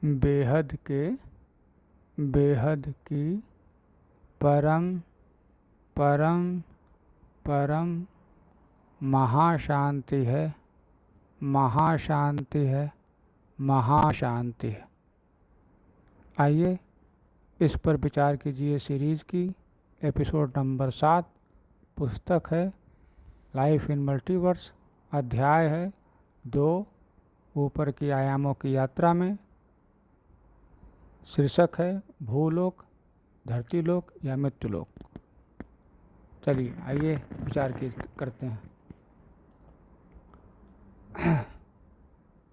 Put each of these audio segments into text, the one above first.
बेहद की परम परम परम महाशांति है, महाशांति है, महाशांति है। आइए इस पर विचार कीजिए। सीरीज़ की एपिसोड नंबर 7 पुस्तक है लाइफ इन मल्टीवर्स। अध्याय है 2 ऊपर की आयामों की यात्रा में। शीर्षक है भूलोक, धरतीलोक या मृत्युलोक। चलिए आइए विचार करते हैं।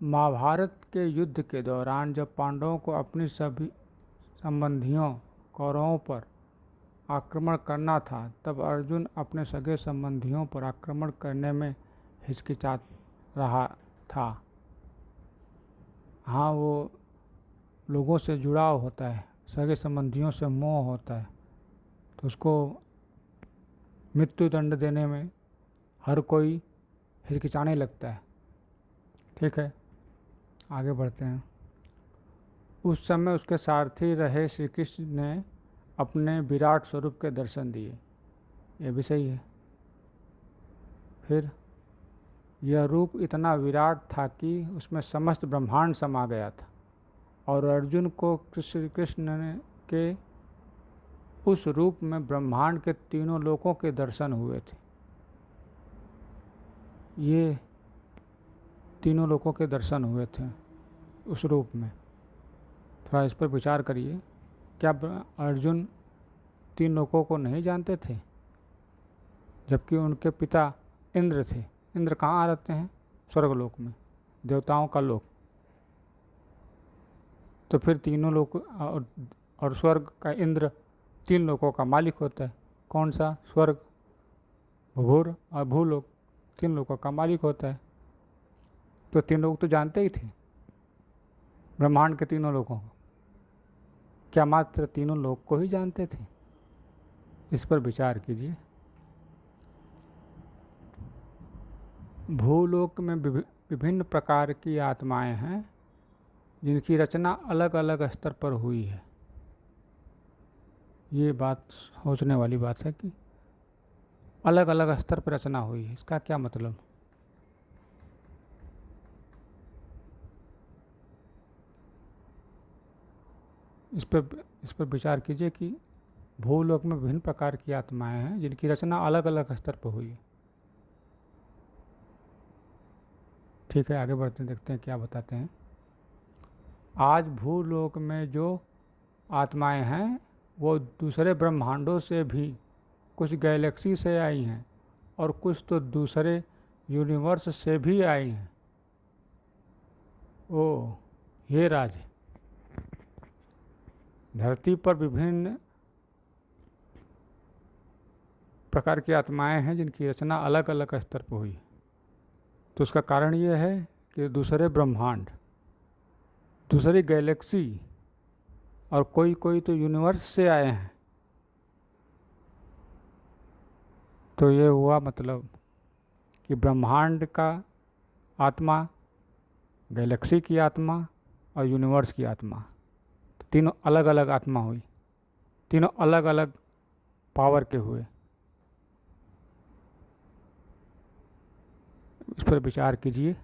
महाभारत के युद्ध के दौरान जब पांडवों को अपनी सभी संबंधियों कौरवों पर आक्रमण करना था, तब अर्जुन अपने सगे संबंधियों पर आक्रमण करने में हिचकिचा रहा था। हाँ, वो लोगों से जुड़ाव होता है, सगे संबंधियों से मोह होता है, तो उसको मृत्यु दंड देने में हर कोई हिचकिचाने लगता है। ठीक है, आगे बढ़ते हैं। उस समय उसके सारथी रहे श्री कृष्ण ने अपने विराट स्वरूप के दर्शन दिए। ये भी सही है। फिर यह रूप इतना विराट था कि उसमें समस्त ब्रह्मांड समा गया था, और अर्जुन को श्री कृष्ण के उस रूप में ब्रह्मांड के तीनों लोकों के दर्शन हुए थे। ये तीनों लोकों के दर्शन हुए थे उस रूप में। थोड़ा इस पर विचार करिए। क्या अर्जुन 3 लोकों को नहीं जानते थे, जबकि उनके पिता इंद्र थे? इंद्र कहाँ रहते हैं? स्वर्गलोक में, देवताओं का लोक। तो फिर तीनों लोक और स्वर्ग का इंद्र 3 लोकों का मालिक होता है। कौन सा? स्वर्ग, भूर और भूलोक, 3 लोकों का मालिक होता है। तो 3 लोग तो जानते ही थे ब्रह्मांड के तीनों लोगों को। क्या मात्र तीनों लोग को ही जानते थे? इस पर विचार कीजिए। भूलोक में विभिन्न प्रकार की आत्माएं हैं, जिनकी रचना अलग अलग स्तर पर हुई है। ये बात सोचने वाली बात है कि अलग अलग स्तर पर रचना हुई है। इसका क्या मतलब? इस पर विचार कीजिए कि भूलोक में विभिन्न प्रकार की आत्माएं हैं, जिनकी रचना अलग अलग स्तर पर हुई है। ठीक है, आगे बढ़ते हैं, देखते हैं क्या बताते हैं। आज भूलोक में जो आत्माएं हैं वो दूसरे ब्रह्मांडों से भी, कुछ गैलेक्सी से आई हैं और कुछ तो दूसरे यूनिवर्स से भी आई हैं। ओ, ये राज है। धरती पर विभिन्न प्रकार की आत्माएं हैं, जिनकी रचना अलग अलग स्तर पर हुई। तो उसका कारण ये है कि दूसरे ब्रह्मांड, दूसरी गैलेक्सी और कोई कोई तो यूनिवर्स से आए हैं। तो ये हुआ मतलब कि ब्रह्मांड का आत्मा, गैलेक्सी की आत्मा और यूनिवर्स की आत्मा, तो तीनों अलग अलग आत्मा हुई, तीनों अलग अलग पावर के हुए। इस पर विचार कीजिए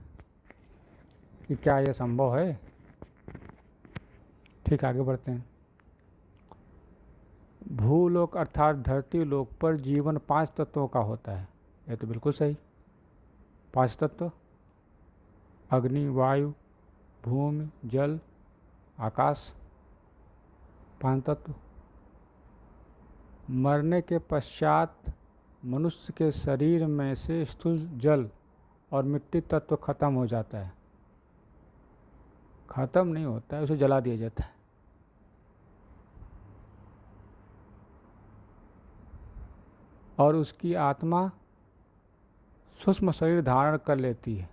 कि क्या यह संभव है। ठीक, आगे बढ़ते हैं। भूलोक अर्थात धरती लोक पर जीवन 5 तत्वों का होता है। ये तो बिल्कुल सही। 5 तत्व: अग्नि, वायु, भूमि, जल, आकाश। 5 तत्व। मरने के पश्चात मनुष्य के शरीर में से स्थूल जल और मिट्टी तत्व खत्म हो जाता है। खत्म नहीं होता है, उसे जला दिया जाता है। और उसकी आत्मा सूक्ष्म शरीर धारण कर लेती है।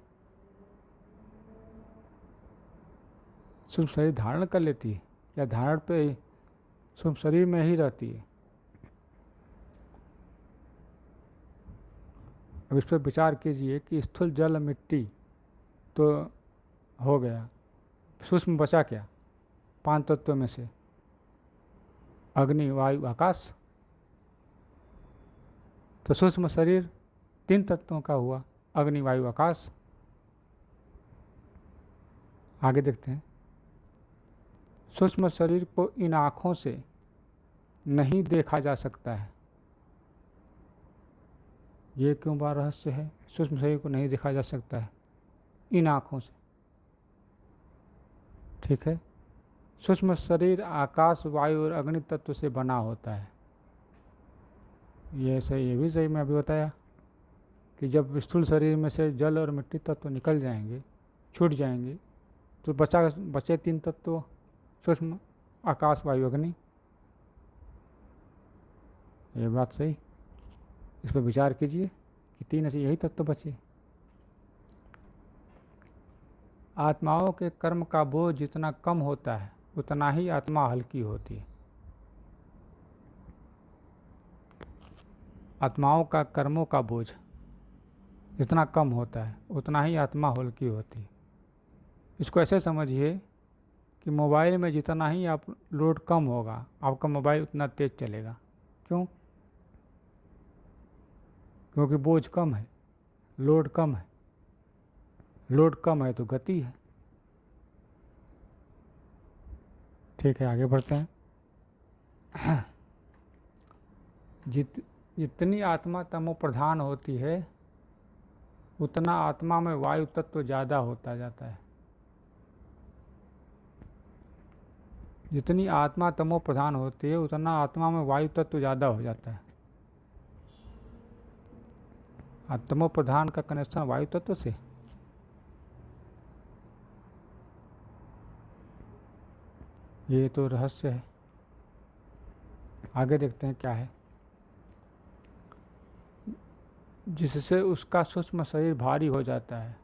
सूक्ष्म शरीर धारण कर लेती है या धारण पे सूक्ष्म शरीर में ही रहती है। अब इस पर विचार कीजिए कि स्थूल जल मिट्टी तो हो गया, सूक्ष्म बचा क्या? 5 तत्वों में से? अग्नि, वायु, आकाश। तो सूक्ष्म शरीर 3 तत्वों का हुआ, अग्नि, वायु, आकाश। आगे देखते हैं। सूक्ष्म शरीर को इन आँखों से नहीं देखा जा सकता है। ये क्यों बड़ा रहस्य है? सूक्ष्म शरीर को नहीं देखा जा सकता है इन आँखों से। ठीक है। सूक्ष्म शरीर आकाश, वायु और अग्नि तत्व से बना होता है। ये सही, ये भी सही मैं अभी बताया कि जब स्थूल शरीर में से जल और मिट्टी तत्व निकल जाएंगे, छूट जाएंगे, तो बचे 3 तत्व, सूक्ष्म, आकाश, वायु, अग्नि। ये बात सही, इस पर विचार कीजिए कि 3 ऐसे यही तत्व बचे। आत्माओं के कर्म का बोझ जितना कम होता है उतना ही आत्मा हल्की होती है। आत्माओं का कर्मों का बोझ जितना कम होता है उतना ही आत्मा हल्की होती है। इसको ऐसे समझिए कि मोबाइल में जितना ही आप लोड कम होगा आपका मोबाइल उतना तेज़ चलेगा। क्यों? क्योंकि बोझ कम है, लोड कम है। लोड कम है तो गति है। ठीक है, आगे बढ़ते हैं। जितनी आत्मा तमो प्रधान होती है उतना आत्मा में वायु तत्व ज़्यादा होता जाता है। जितनी आत्मा तमो प्रधान होती है उतना आत्मा में वायु तत्व ज़्यादा हो जाता है। तमो प्रधान का कनेक्शन वायु तत्व से। ये तो रहस्य है। आगे देखते हैं क्या है। जिससे उसका सूक्ष्म शरीर भारी हो जाता है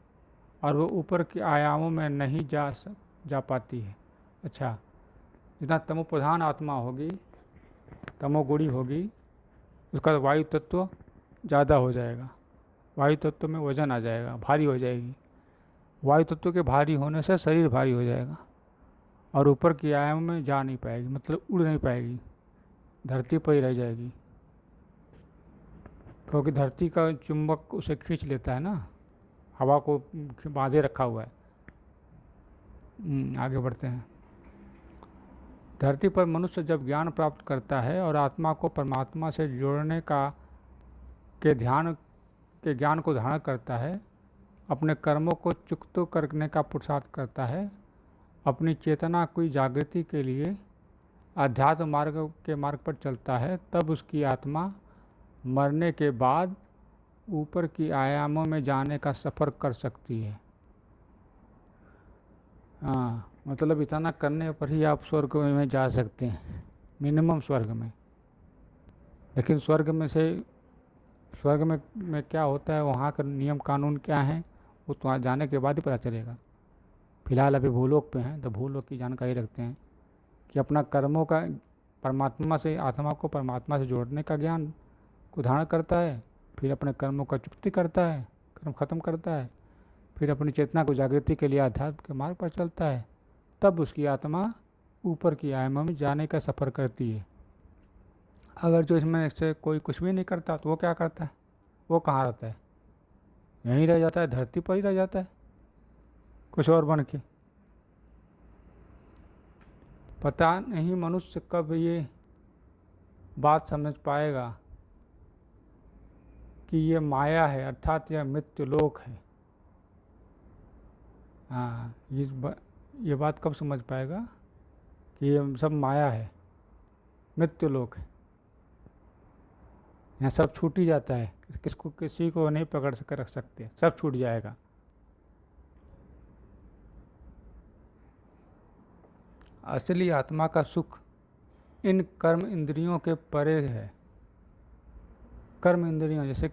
और वो ऊपर के आयामों में नहीं जा पाती है। अच्छा, जितना तमो प्रधान आत्मा होगी, तमोगुणी होगी, उसका वायु तत्व ज़्यादा हो जाएगा। वायु तत्व में वजन आ जाएगा, भारी हो जाएगी। वायु तत्व के भारी होने से शरीर भारी हो जाएगा और ऊपर के आयाम में जा नहीं पाएगी, मतलब उड़ नहीं पाएगी, धरती पर ही रह जाएगी। क्योंकि धरती का चुंबक उसे खींच लेता है ना, हवा को बांधे रखा हुआ है। आगे बढ़ते हैं। धरती पर मनुष्य जब ज्ञान प्राप्त करता है और आत्मा को परमात्मा से जोड़ने के ज्ञान को धारण करता है, अपने कर्मों को चुकतो करने का पुरुषार्थ करता है, अपनी चेतना की जागृति के लिए आध्यात्म मार्ग पर चलता है, तब उसकी आत्मा मरने के बाद ऊपर की आयामों में जाने का सफ़र कर सकती है। हाँ, मतलब इतना करने पर ही आप स्वर्ग में जा सकते हैं, मिनिमम स्वर्ग में। लेकिन स्वर्ग में क्या होता है, वहाँ का नियम कानून क्या है, वो तो वहाँ जाने के बाद ही पता चलेगा। फिलहाल अभी भूलोक पे हैं तो भूलोक की जानकारी रखते हैं कि अपना कर्मों का परमात्मा से, आत्मा को परमात्मा से जोड़ने का ज्ञान को धारण करता है, फिर अपने कर्मों का चुकती करता है, कर्म खत्म करता है, फिर अपनी चेतना को जागृति के लिए आध्यात्म के मार्ग पर चलता है, तब उसकी आत्मा ऊपर की आयामों में जाने का सफ़र करती है। अगर जो इसमें से कोई कुछ भी नहीं करता तो वो क्या करता है? वो कहाँ रहता है? यहीं रह जाता है, धरती पर ही रह जाता है, कुछ और बन के। पता नहीं मनुष्य कब ये बात समझ पाएगा कि ये माया है, अर्थात यह मृत्यु लोक है। हाँ, ये बात कब समझ पाएगा कि ये सब माया है, मृत्यु लोक है। यहाँ सब छूट ही जाता है, किसी को नहीं पकड़ रख सकते, सब छूट जाएगा। असली आत्मा का सुख इन कर्म इंद्रियों के परे है। कर्म इंद्रियों जैसे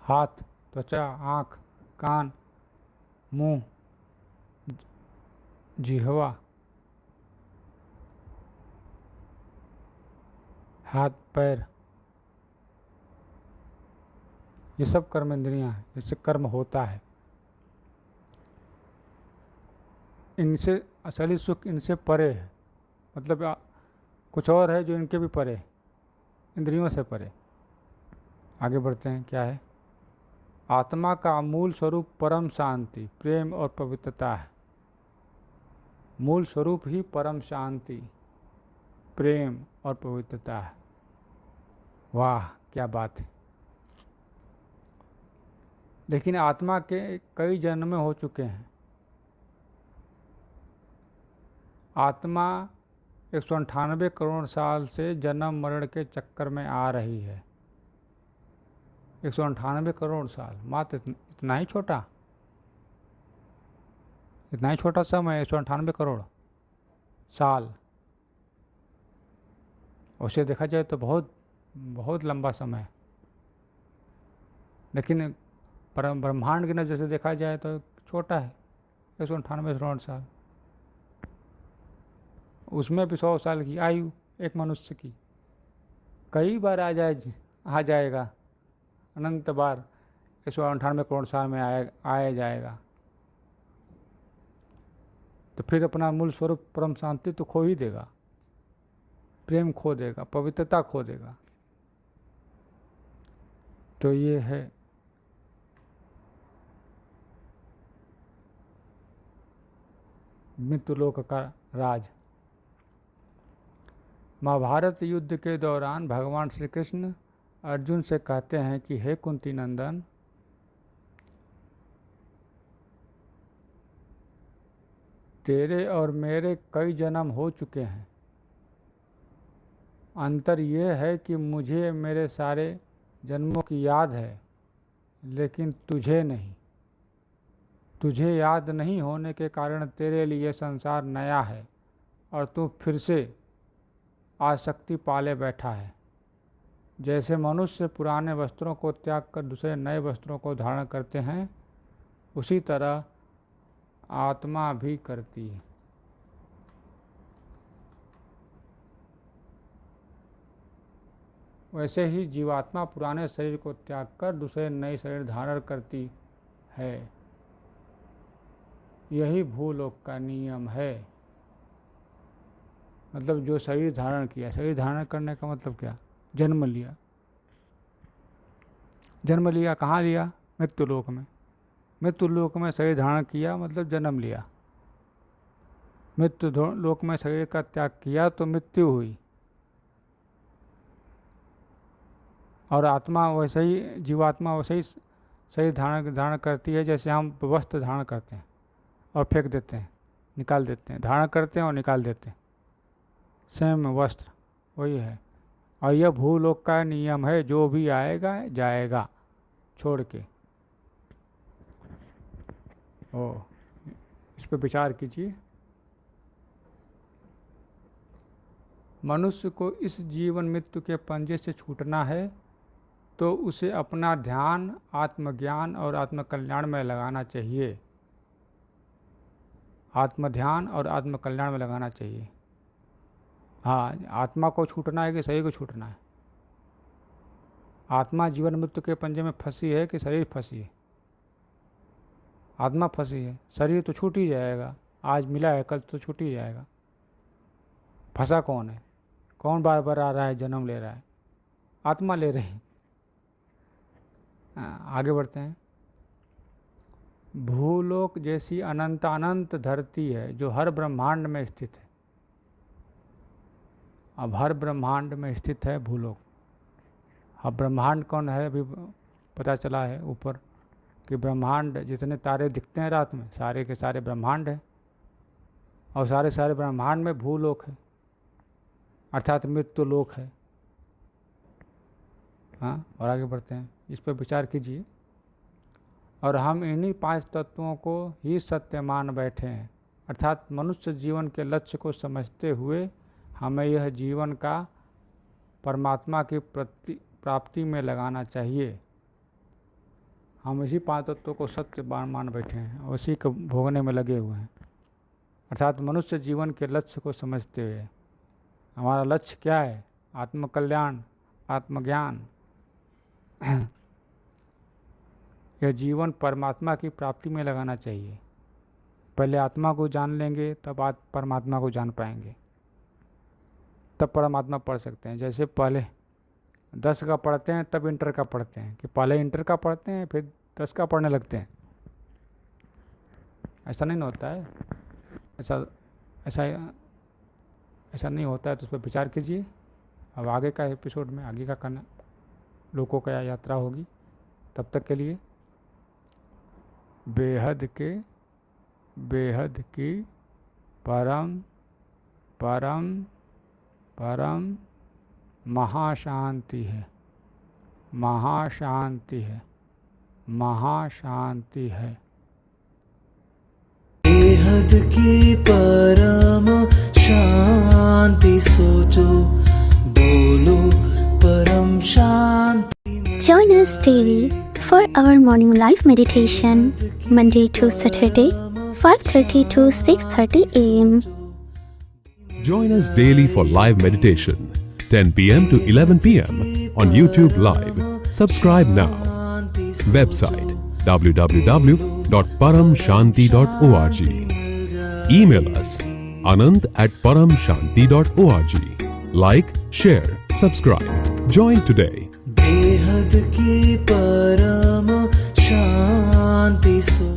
हाथ, त्वचा, आँख, कान, मुंह, जिह्वा, हाथ पैर, ये सब कर्म इंद्रियां हैं जिससे कर्म होता है। इनसे असली सुख इनसे परे है, मतलब कुछ और है जो इनके भी परे, इंद्रियों से परे। आगे बढ़ते हैं, क्या है? आत्मा का मूल स्वरूप परम शांति, प्रेम और पवित्रता है। मूल स्वरूप ही परम शांति, प्रेम और पवित्रता है। वाह, क्या बात है! लेकिन आत्मा के कई जन्म हो चुके हैं। आत्मा 198 करोड़ साल से जन्म मरण के चक्कर में आ रही है। 198 करोड़ साल, मात्र इतना ही छोटा, इतना ही छोटा समय, 198 करोड़ साल। उसे देखा जाए तो बहुत बहुत लंबा समय है, लेकिन परम ब्रह्मांड की नज़र से देखा जाए तो छोटा है, 198 करोड़ साल। उसमें भी 100 साल की आयु एक मनुष्य की कई बार आ जाएगा, अनंत बार 198 करोड़ साल में आया जाएगा। तो फिर अपना मूल स्वरूप परम शांति तो खो ही देगा, प्रेम खो देगा, पवित्रता खो देगा। तो ये है मृत्युलोक का राज। महाभारत युद्ध के दौरान भगवान श्री कृष्ण अर्जुन से कहते हैं कि हे कुंती नंदन, तेरे और मेरे कई जन्म हो चुके हैं। अंतर यह है कि मुझे मेरे सारे जन्मों की याद है, लेकिन तुझे नहीं। तुझे याद नहीं होने के कारण तेरे लिए संसार नया है और तू फिर से आसक्ति पाले बैठा है। जैसे मनुष्य पुराने वस्त्रों को त्याग कर दूसरे नए वस्त्रों को धारण करते हैं, उसी तरह आत्मा भी करती है। वैसे ही जीवात्मा पुराने शरीर को त्याग कर दूसरे नए शरीर धारण करती है। यही भूलोक का नियम है। मतलब जो शरीर धारण किया, शरीर धारण करने का मतलब क्या? जन्म लिया। जन्म लिया कहाँ लिया? मृत्युलोक में। मृत्युलोक में शरीर धारण किया मतलब जन्म लिया। मृत्यु लोक में शरीर का त्याग किया तो मृत्यु हुई। और आत्मा वैसे ही, जीवात्मा वैसे ही शरीर धारण करती है, जैसे हम वस्त्र धारण करते हैं और फेंक देते हैं, निकाल देते हैं, धारण करते हैं और निकाल देते हैं, सेम वस्त्र वही है। और यह भूलोक का नियम है, जो भी आएगा जाएगा छोड़ के। ओ, इस पर विचार कीजिए। मनुष्य को इस जीवन मृत्यु के पंजे से छूटना है तो उसे अपना ध्यान आत्मज्ञान और आत्मकल्याण में लगाना चाहिए। आत्मध्यान और आत्मकल्याण में लगाना चाहिए। हाँ, आत्मा को छूटना है कि शरीर को छूटना है? आत्मा जीवन मृत्यु के पंजे में फंसी है कि शरीर फंसी है? आत्मा फंसी है, शरीर तो छूट ही जाएगा। आज मिला है, कल तो छूट ही जाएगा। फंसा कौन है? कौन बार बार आ रहा है, जन्म ले रहा है? आत्मा ले रही। आगे बढ़ते हैं। भूलोक जैसी अनंत धरती है जो हर ब्रह्मांड में स्थित है। अब हर ब्रह्मांड में स्थित है भूलोक। अब ब्रह्मांड कौन है? अभी पता चला है ऊपर कि ब्रह्मांड, जितने तारे दिखते हैं रात में, सारे के सारे ब्रह्मांड है। और सारे सारे ब्रह्मांड में भूलोक है, अर्थात मृत्यु लोक है। हाँ, और आगे बढ़ते हैं, इस पर विचार कीजिए। और हम इन्हीं 5 तत्वों को ही सत्य मान बैठे हैं, अर्थात मनुष्य जीवन के लक्ष्य को समझते हुए हमें यह जीवन का परमात्मा की प्राप्ति में लगाना चाहिए। हम इसी 5 तत्वों को सत्य मान बैठे हैं और उसी को भोगने में लगे हुए हैं, अर्थात मनुष्य जीवन के लक्ष्य को समझते हुए। हमारा लक्ष्य क्या है? आत्मकल्याण, आत्मज्ञान। यह जीवन परमात्मा की प्राप्ति में लगाना चाहिए। पहले आत्मा को जान लेंगे तब आप परमात्मा को जान पाएंगे, तब परमात्मा पढ़ सकते हैं। जैसे पहले 10 का पढ़ते हैं तब इंटर का पढ़ते हैं, कि पहले इंटर का पढ़ते हैं फिर 10 का पढ़ने लगते हैं, ऐसा नहीं होता है। ऐसा ऐसा ऐसा नहीं होता है, तो उस पर विचार कीजिए। अब आगे का एपिसोड में आगे का करना लोगों का यात्रा होगी। तब तक के लिए बेहद की परम परम परम महाशांति है, महाशांति है, महाशांति है। बेहद की परम शांति सोचो, बोलो परम शांति। Join us daily for our morning live meditation, Monday to Saturday, 5:30 to 6:30 a.m. Join us daily for live meditation, 10 p.m. to 11 p.m. on YouTube Live. Subscribe now. Website www.paramshanti.org. Email us anand@paramshanti.org. Like, share, subscribe. Join today. बेहद की परम शांति सो